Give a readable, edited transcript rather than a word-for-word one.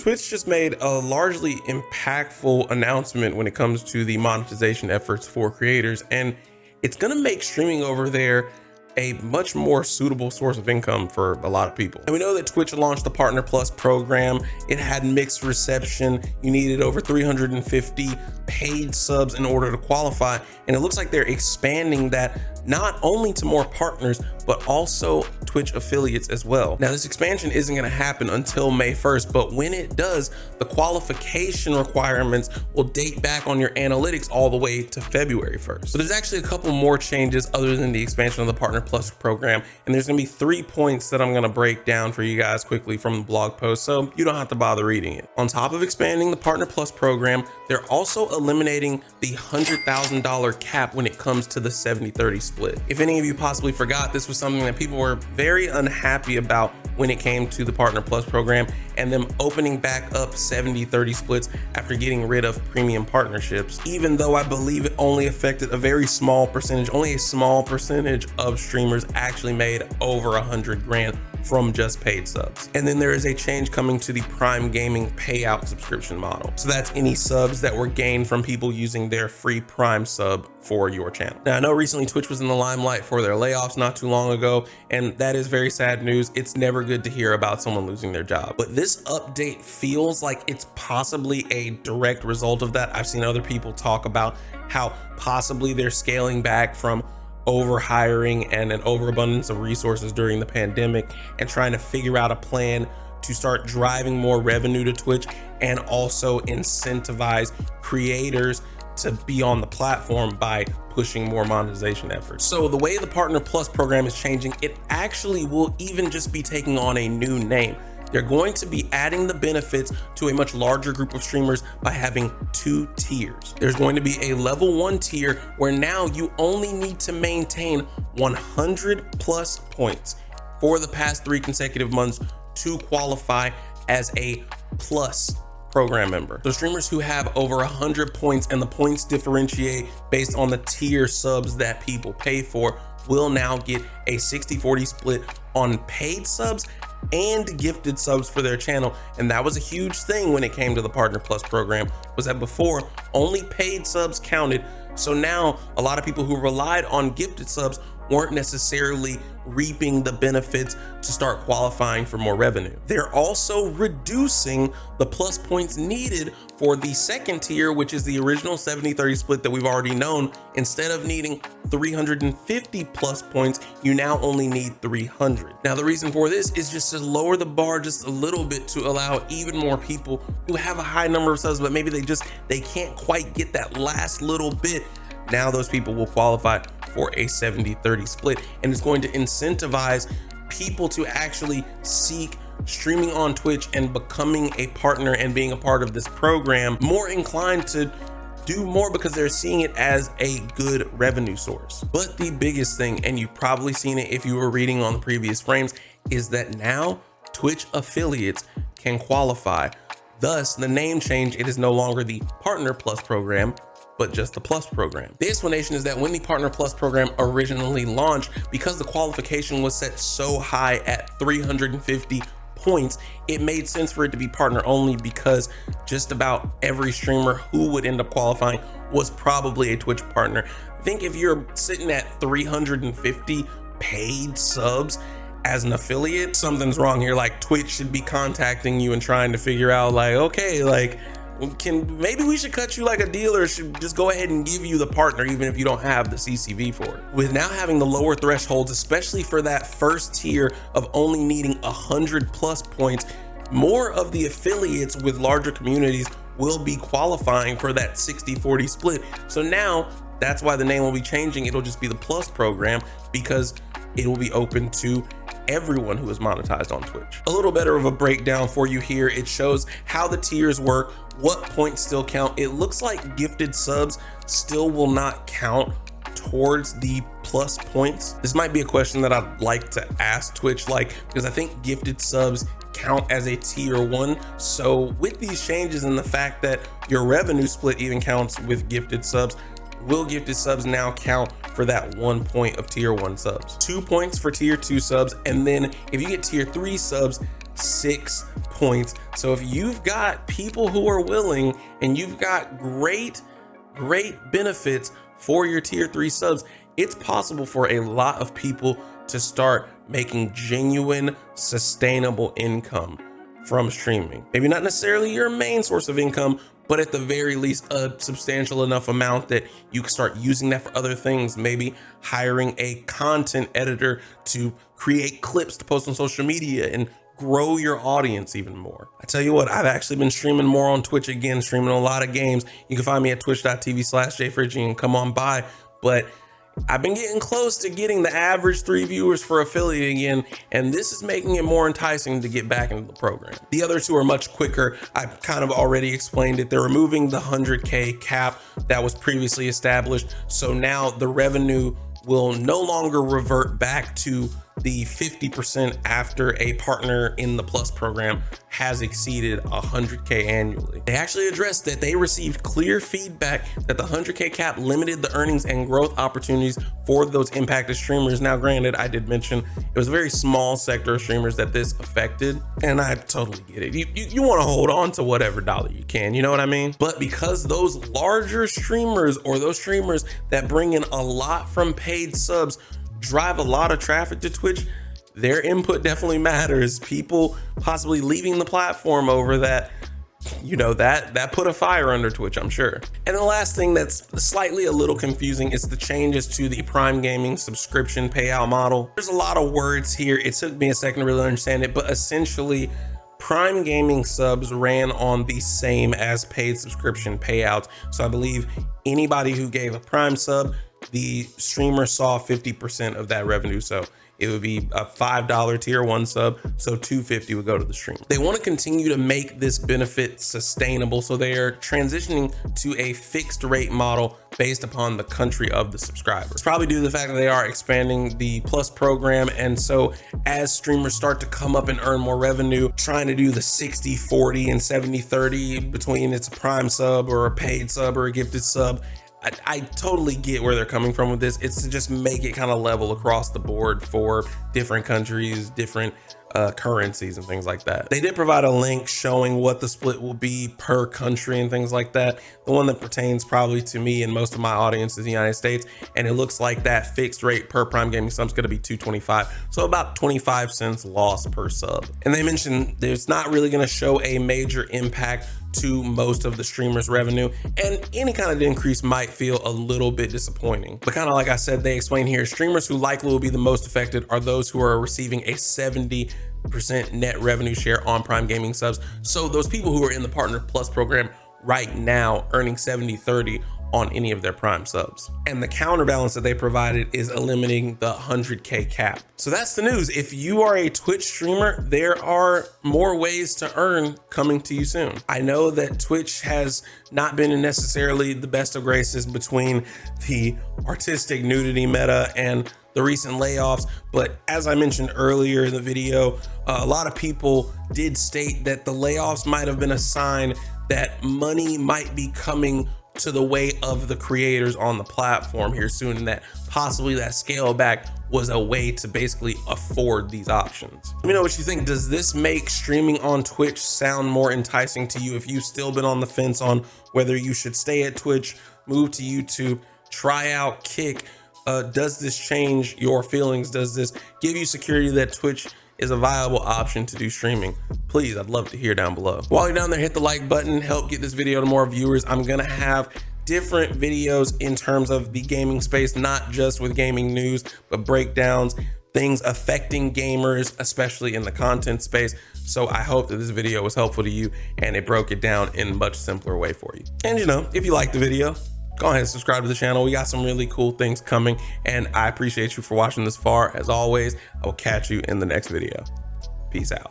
Twitch just made a largely impactful announcement when it comes to the monetization efforts for creators, and it's gonna make streaming over there a much more suitable source of income for a lot of people. And we know that Twitch launched the Partner Plus program. It had mixed reception. You needed over 350 paid subs in order to qualify. And it looks like they're expanding that not only to more partners, but also Twitch affiliates as well. Now, this expansion isn't gonna happen until May 1st, but when it does, the qualification requirements will date back on your analytics all the way to February 1st. So there's actually a couple more changes other than the expansion of the Partner Plus program. And there's gonna be 3 points that I'm gonna break down for you guys quickly from the blog post, so you don't have to bother reading it. On top of expanding the Partner Plus program, they're also eliminating the $100,000 cap when it comes to the 70-30 split. If any of you possibly forgot, this was something that people were very unhappy about when it came to the Partner Plus program and them opening back up 70-30 splits after getting rid of premium partnerships. Even though I believe it only affected a very small percentage, only a small percentage of streamers actually made over 100 grand from just paid subs. And then there is a change coming to the Prime Gaming payout subscription model. So that's any subs that were gained from people using their free Prime sub for your channel. Now, I know recently Twitch was in the limelight for their layoffs not too long ago, and that is very sad news. It's never good to hear about someone losing their job. But this update feels like it's possibly a direct result of that. I've seen other people talk about how possibly they're scaling back from over hiring and an overabundance of resources during the pandemic and trying to figure out a plan to start driving more revenue to Twitch and also incentivize creators to be on the platform by pushing more monetization efforts. So the way the Partner Plus program is changing, it actually will even just be taking on a new name. They're going to be adding the benefits to a much larger group of streamers by having 2 tiers. There's going to be a level 1 tier where now you only need to maintain 100 plus points for the past 3 consecutive months to qualify as a plus program member. So streamers who have over 100 points and the points differentiate based on the tier subs that people pay for will now get a 60-40 split on paid subs and gifted subs for their channel. And that was a huge thing when it came to the Partner Plus program, was that before only paid subs counted. So now a lot of people who relied on gifted subs weren't necessarily reaping the benefits to start qualifying for more revenue. They're also reducing the plus points needed for the second tier, which is the original 70-30 split that we've already known. Instead of needing 350 plus points, you now only need 300. Now, the reason for this is just to lower the bar just a little bit to allow even more people who have a high number of subs, but maybe they can't quite get that last little bit. Now those people will qualify for a 70-30 split, and it's going to incentivize people to actually seek streaming on Twitch and becoming a partner and being a part of this program, more inclined to do more because they're seeing it as a good revenue source. But the biggest thing, and you've probably seen it if you were reading on the previous frames, is that now Twitch affiliates can qualify. Thus, the name change, it is no longer the Partner Plus program, but just the Plus program. The explanation is that when the Partner Plus program originally launched, because the qualification was set so high at 350 points, it made sense for it to be partner only, because just about every streamer who would end up qualifying was probably a Twitch partner. I think if you're sitting at 350 paid subs as an affiliate, something's wrong here. Like, Twitch should be contacting you and trying to figure out, like, okay, like, maybe we should cut you like a deal, or should just go ahead and give you the partner even if you don't have the CCV for it. With now having the lower thresholds, especially for that first tier of only needing 100 plus points, more of the affiliates with larger communities will be qualifying for that 60-40 split. So now that's why the name will be changing. It'll just be the Plus program, because it will be open to everyone who is monetized on Twitch. A little better of a breakdown for you here. It shows how the tiers work, what points still count. It looks like gifted subs still will not count towards the plus points. This might be a question that I'd like to ask Twitch, because I think gifted subs count as a tier 1. So with these changes and the fact that your revenue split even counts with gifted subs, will gifted subs now count for that 1 point of tier 1 subs, 2 points for tier 2 subs, and then if you get tier 3 subs, 6 points. So if you've got people who are willing and you've got great benefits for your tier 3 subs, it's possible for a lot of people to start making genuine, sustainable income from streaming. Maybe not necessarily your main source of income, but at the very least a substantial enough amount that you can start using that for other things. Maybe hiring a content editor to create clips to post on social media and grow your audience even more. I tell you what, I've actually been streaming more on Twitch again, streaming a lot of games. You can find me at twitch.tv/jfridgy and come on by. But I've been getting close to getting the average 3 viewers for affiliate again, and this is making it more enticing to get back into the program. The other 2 are much quicker. I've kind of already explained it. They're removing the 100K cap that was previously established. So now the revenue will no longer revert back to the 50% after a partner in the Plus program has exceeded 100K annually. They actually addressed that they received clear feedback that the 100K cap limited the earnings and growth opportunities for those impacted streamers. Now, granted, I did mention it was a very small sector of streamers that this affected, and I totally get it. You want to hold on to whatever dollar you can, you know what I mean? But because those larger streamers, or those streamers that bring in a lot from paid subs, drive a lot of traffic to Twitch, their input definitely matters. People possibly leaving the platform over that, you know, that put a fire under Twitch, I'm sure. And the last thing that's slightly a little confusing is the changes to the Prime Gaming subscription payout model. There's a lot of words here. It took me a second to really understand it, but essentially Prime Gaming subs ran on the same as paid subscription payouts. So I believe anybody who gave a Prime sub, the streamer saw 50% of that revenue. So it would be a $5 tier 1 sub, so $250 would go to the stream. They want to continue to make this benefit sustainable, so they are transitioning to a fixed rate model based upon the country of the subscriber. It's probably due to the fact that they are expanding the Plus program, and so as streamers start to come up and earn more revenue, trying to do the 60-40 and 70-30 between it's a Prime sub or a paid sub or a gifted sub, I totally get where they're coming from with this. It's to just make it kind of level across the board for different countries, different currencies and things like that. They did provide a link showing what the split will be per country and things like that. The one that pertains probably to me and most of my audience is the United States, and it looks like that fixed rate per Prime Gaming sub is going to be $2.25, so about 25 cents loss per sub. And they mentioned there's not really going to show a major impact to most of the streamers' revenue, and any kind of increase might feel a little bit disappointing. But kind of like I said, they explain here, streamers who likely will be the most affected are those who are receiving a 70% net revenue share on Prime Gaming subs. So those people who are in the Partner Plus program right now earning 70-30 on any of their Prime subs. And the counterbalance that they provided is eliminating the 100K cap. So that's the news. If you are a Twitch streamer, there are more ways to earn coming to you soon. I know that Twitch has not been necessarily the best of graces between the artistic nudity meta and the recent layoffs, but as I mentioned earlier in the video, a lot of people did state that the layoffs might have been a sign that money might be coming to the way of the creators on the platform here soon, and that possibly that scale back was a way to basically afford these options. Let me know what you think. Does this make streaming on Twitch sound more enticing to you? If you've still been on the fence on whether you should stay at Twitch, move to YouTube, try out Kick, does this change your feelings? Does this give you security that Twitch is a viable option to do streaming? Please, I'd love to hear down below. While you're down there, hit the like button, help get this video to more viewers. I'm gonna have different videos in terms of the gaming space, not just with gaming news, but breakdowns, things affecting gamers, especially in the content space. So I hope that this video was helpful to you and it broke it down in a much simpler way for you. And you know, if you liked the video, go ahead and subscribe to the channel. We got some really cool things coming, and I appreciate you for watching this far. As always, I will catch you in the next video. Peace out.